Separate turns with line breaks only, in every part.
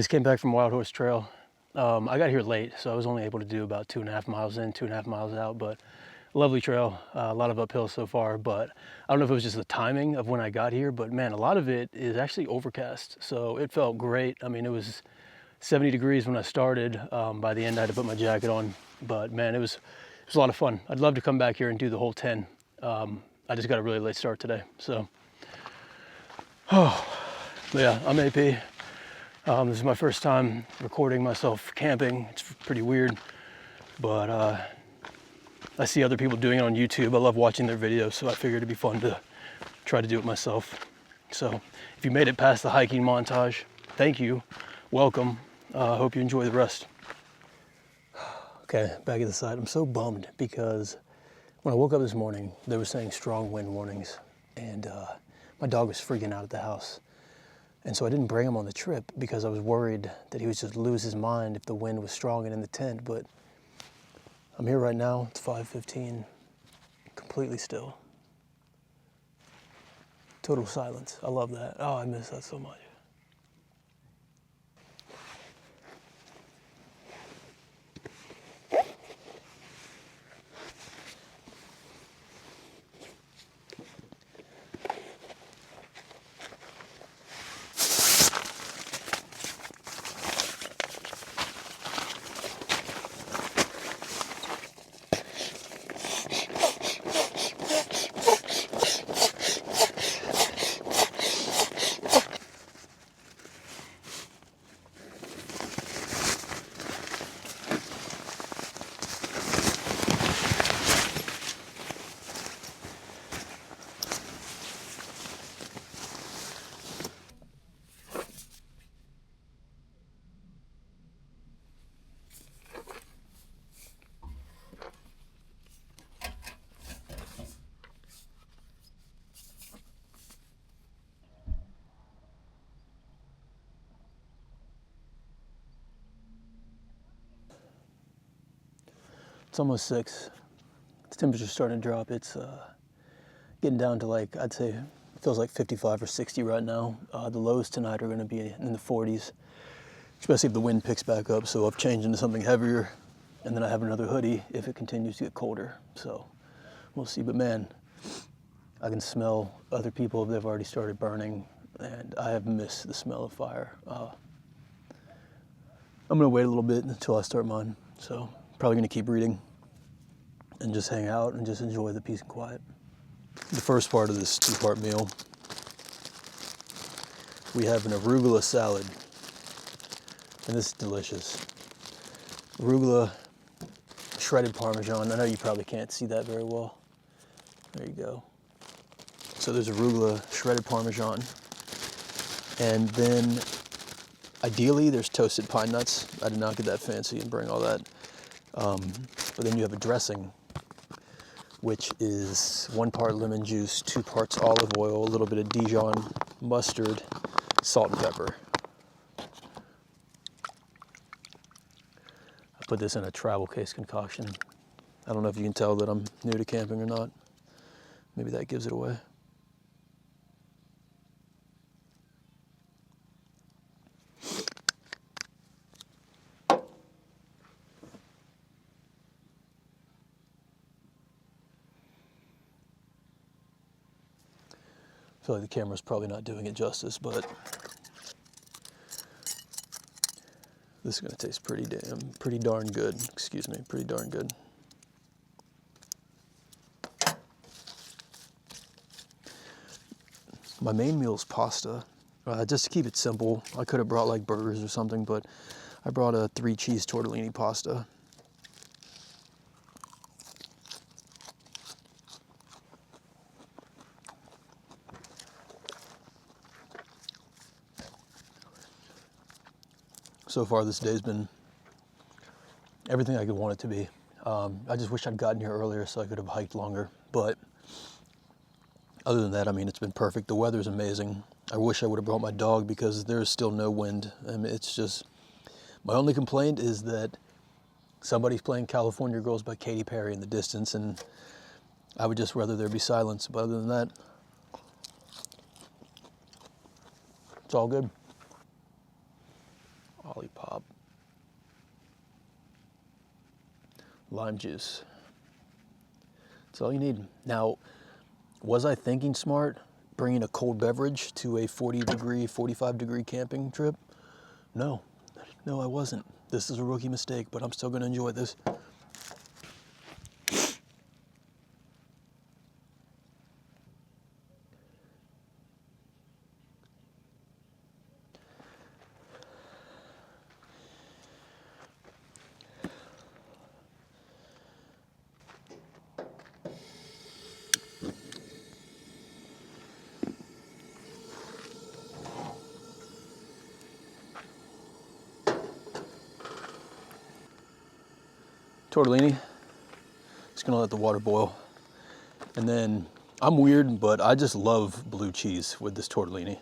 Just came back from Wild Horse Trail. I got here late, so I was only able to do about 2.5 miles in, 2.5 miles out, but lovely trail, a lot of uphill so far, but I don't know if it was just the timing of when I got here, but man, a lot of it is actually overcast, so it felt great. I mean, it was 70 degrees when I started. By the end, I had to put my jacket on, but man, it was a lot of fun. I'd love to come back here and do the whole 10. I just got a really late start today, so. But yeah, I'm AP. This is my first time recording myself camping. It's pretty weird, but I see other people doing it on YouTube. I love watching their videos, so I figured it'd be fun to try to do it myself. So if you made it past the hiking montage, thank you, welcome. I hope you enjoy the rest. Okay, back at the side. I'm so bummed because when I woke up this morning, they were saying strong wind warnings, and my dog was freaking out at the house. And so I didn't bring him on the trip because I was worried that he would just lose his mind if the wind was strong and in the tent. But I'm here right now, it's 5:15, completely still. Total silence, I love that. Oh, I miss that so much. It's almost 6. The temperature's starting to drop. It's getting down to, like, I'd say, it feels like 55 or 60 right now. The lows tonight are gonna be in the 40s, especially if the wind picks back up. So I've changed into something heavier, and then I have another hoodie if it continues to get colder. So we'll see, but man, I can smell other people, they've already started burning, and I have missed the smell of fire. I'm gonna wait a little bit until I start mine. So probably gonna keep reading and just hang out and just enjoy the peace and quiet. The first part of this 2-part meal, we have an arugula salad, and this is delicious. Arugula, shredded Parmesan. I know you probably can't see that very well. There you go. So there's arugula, shredded Parmesan, and then ideally there's toasted pine nuts. I did not get that fancy and bring all that. But then you have a dressing, which is 1 part lemon juice, 2 parts olive oil, a little bit of Dijon mustard, salt and pepper. I put this in a travel case concoction. I don't know if you can tell that I'm new to camping or not. Maybe that gives it away. I feel like the camera's probably not doing it justice, but this is gonna taste pretty darn good. Excuse me, pretty darn good. My main meal is pasta. Just to keep it simple, I could have brought like burgers or something, but I brought a 3 cheese tortellini pasta. So far this day's been everything I could want it to be. I just wish I'd gotten here earlier so I could have hiked longer, but other than that, I mean, it's been perfect. The weather's amazing. I wish I would have brought my dog because there's still no wind. I mean, it's just, my only complaint is that somebody's playing California Girls by Katy Perry in the distance, and I would just rather there be silence. But other than that, it's all good. Olipop. Lime juice. That's all you need. Now, was I thinking smart, bringing a cold beverage to a 40-degree, 45-degree camping trip? No, I wasn't. This is a rookie mistake, but I'm still gonna enjoy this. Tortellini, just gonna let the water boil. And then, I'm weird, but I just love blue cheese with this tortellini.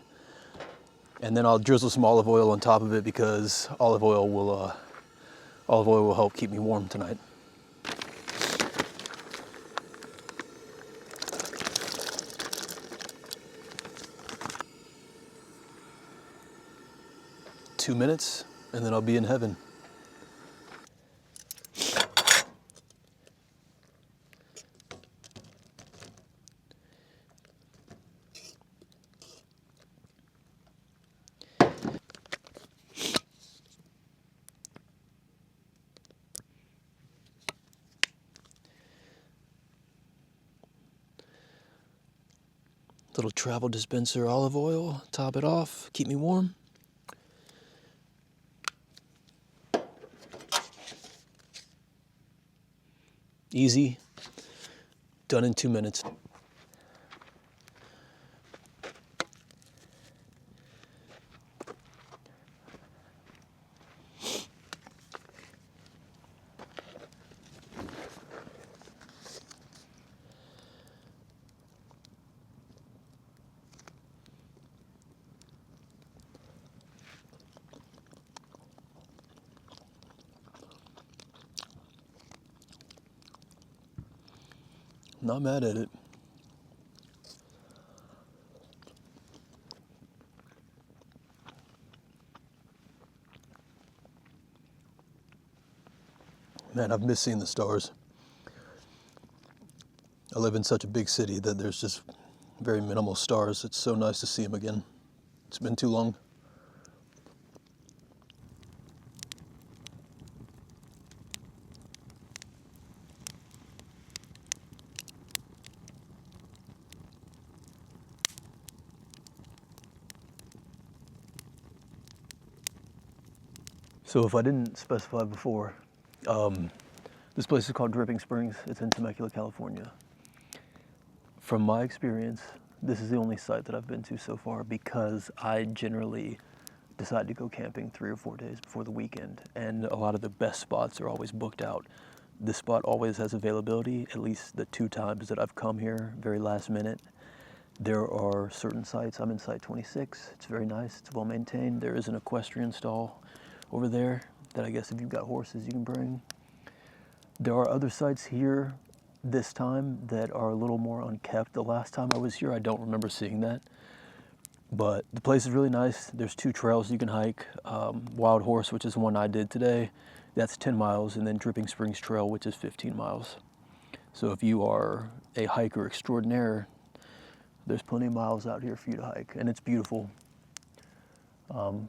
And then I'll drizzle some olive oil on top of it because olive oil will help keep me warm tonight. Two minutes, and then I'll be in heaven. Little travel dispenser olive oil, top it off, keep me warm. Easy, done in 2 minutes. Not mad at it. Man, I've missed seeing the stars. I live in such a big city that there's just very minimal stars. It's so nice to see them again. It's been too long. So if I didn't specify before, this place is called Dripping Springs. It's in Temecula, California. From my experience, this is the only site that I've been to so far because I generally decide to go camping 3 or 4 days before the weekend, and a lot of the best spots are always booked out. This spot always has availability, at least the 2 times that I've come here, very last minute. There are certain sites. I'm in site 26. It's very nice. It's well maintained. There is an equestrian stall over there that I guess if you've got horses you can bring. There are other sites here this time that are a little more unkept. The last time I was here, I don't remember seeing that. But the place is really nice. There's 2 trails you can hike. Wild Horse, which is the one I did today, that's 10 miles, and then Dripping Springs Trail, which is 15 miles. So if you are a hiker extraordinaire, there's plenty of miles out here for you to hike, and it's beautiful.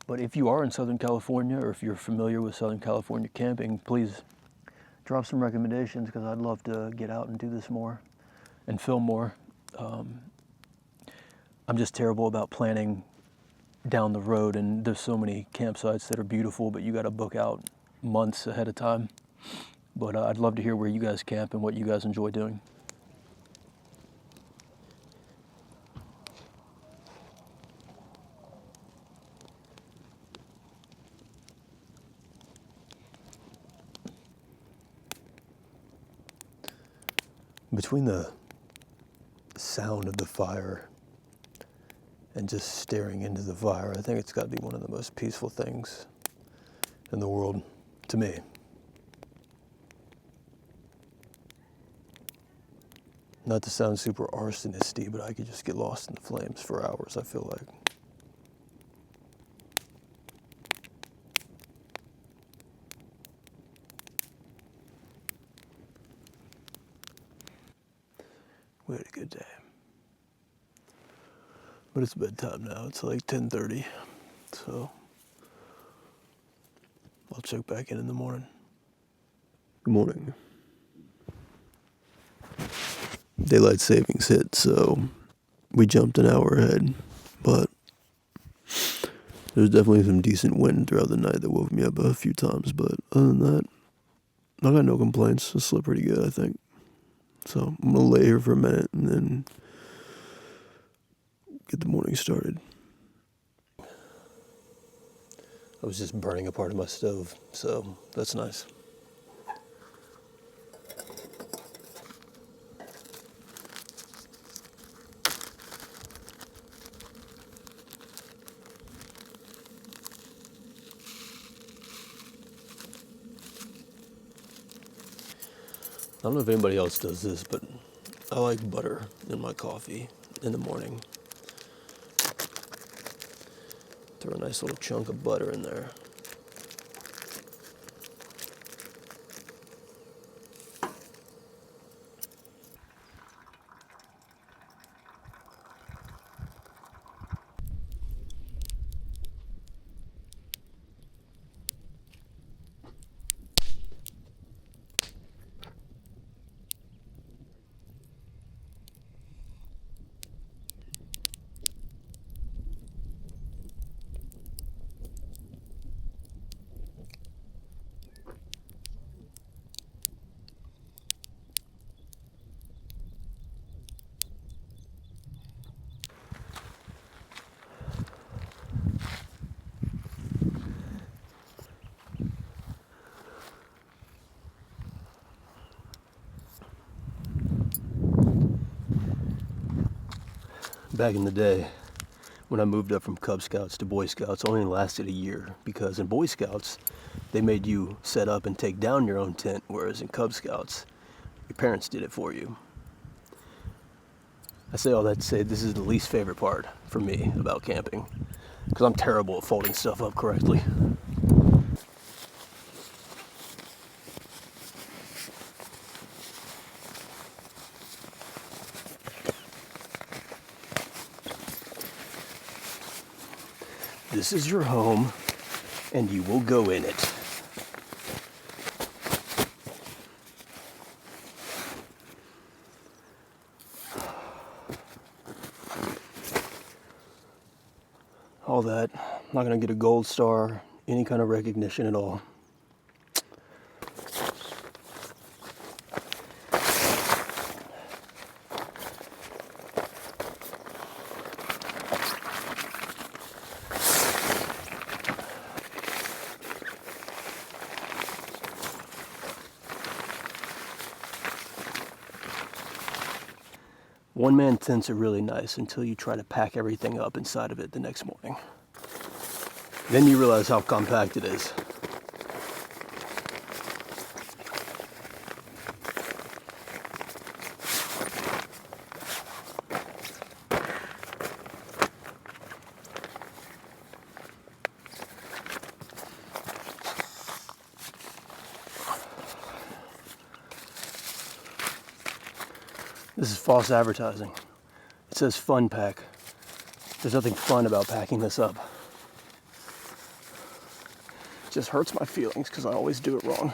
But if you are in Southern California, or if you're familiar with Southern California camping, please drop some recommendations because I'd love to get out and do this more and film more. I'm just terrible about planning down the road, and there's so many campsites that are beautiful, but you got to book out months ahead of time. But I'd love to hear where you guys camp and what you guys enjoy doing. Between the sound of the fire and just staring into the fire, I think it's got to be one of the most peaceful things in the world to me. Not to sound super arsonisty, but I could just get lost in the flames for hours, I feel like. We had a good day. But it's bedtime now. It's like 10:30. So I'll check back in the morning. Good morning. Daylight savings hit, so we jumped an hour ahead. But there's definitely some decent wind throughout the night that woke me up a few times. But other than that, I got no complaints. I slept pretty good, I think. So I'm going to lay here for a minute and then get the morning started. I was just burning a part of my stove, so that's nice. I don't know if anybody else does this, but I like butter in my coffee in the morning. Throw a nice little chunk of butter in there. Back in the day, when I moved up from Cub Scouts to Boy Scouts, only lasted a year because in Boy Scouts, they made you set up and take down your own tent, whereas in Cub Scouts, your parents did it for you. I say all that to say this is the least favorite part for me about camping because I'm terrible at folding stuff up correctly. This is your home, and you will go in it. All that, I'm not gonna get a gold star, any kind of recognition at all. One-man tents are really nice until you try to pack everything up inside of it the next morning. Then you realize how compact it is. This is false advertising. It says fun pack. There's nothing fun about packing this up. It just hurts my feelings because I always do it wrong.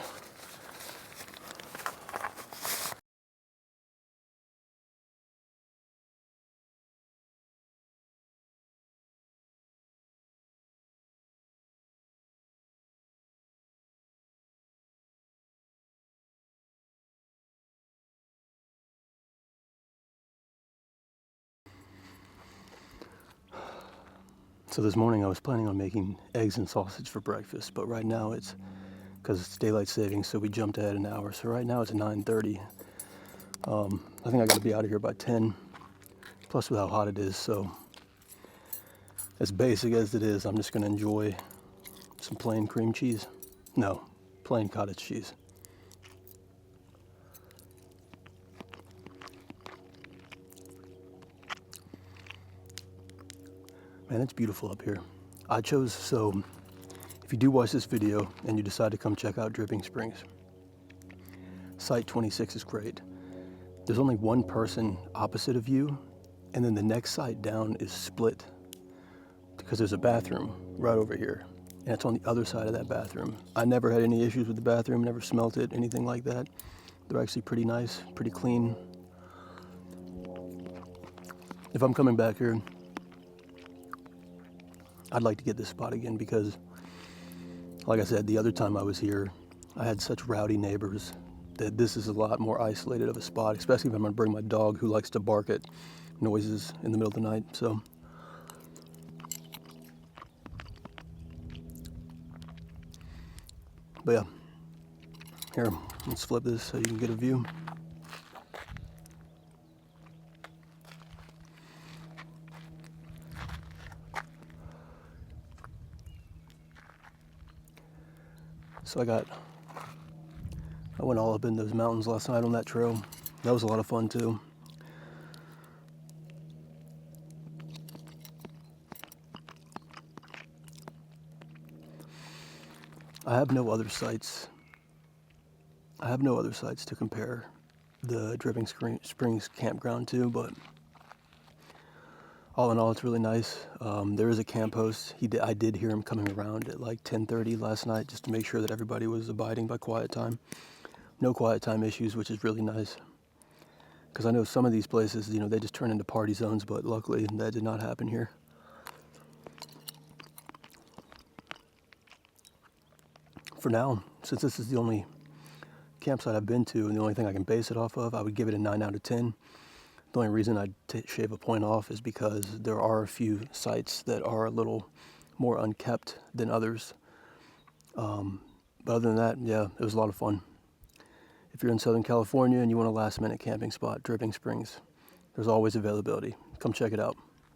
So this morning I was planning on making eggs and sausage for breakfast, but right now it's, because it's daylight savings, so we jumped ahead an hour. So right now it's 9:30. I think I gotta be out of here by 10, plus with how hot it is. So as basic as it is, I'm just gonna enjoy some plain cream cheese. No, plain cottage cheese. Man, it's beautiful up here. So if you do watch this video and you decide to come check out Dripping Springs, Site 26 is great. There's only one person opposite of you, and then the next site down is split because there's a bathroom right over here, and it's on the other side of that bathroom. I never had any issues with the bathroom, never smelt it, anything like that. They're actually pretty nice, pretty clean. If I'm coming back here, I'd like to get this spot again because, like I said, the other time I was here, I had such rowdy neighbors that this is a lot more isolated of a spot, especially if I'm gonna bring my dog who likes to bark at noises in the middle of the night. So, but yeah, here, let's flip this so you can get a view. So I went all up in those mountains last night on that trail. That was a lot of fun too. I have no other sites to compare the Springs Campground to, but all in all, it's really nice. There is a camp host. I did hear him coming around at like 10:30 last night just to make sure that everybody was abiding by quiet time. No quiet time issues, which is really nice. Because I know some of these places, they just turn into party zones, but luckily that did not happen here. For now, since this is the only campsite I've been to and the only thing I can base it off of, I would give it a 9 out of 10. The only reason I'd shave a point off is because there are a few sites that are a little more unkept than others. But other than that, yeah, it was a lot of fun. If you're in Southern California and you want a last-minute camping spot, Dripping Springs, there's always availability. Come check it out.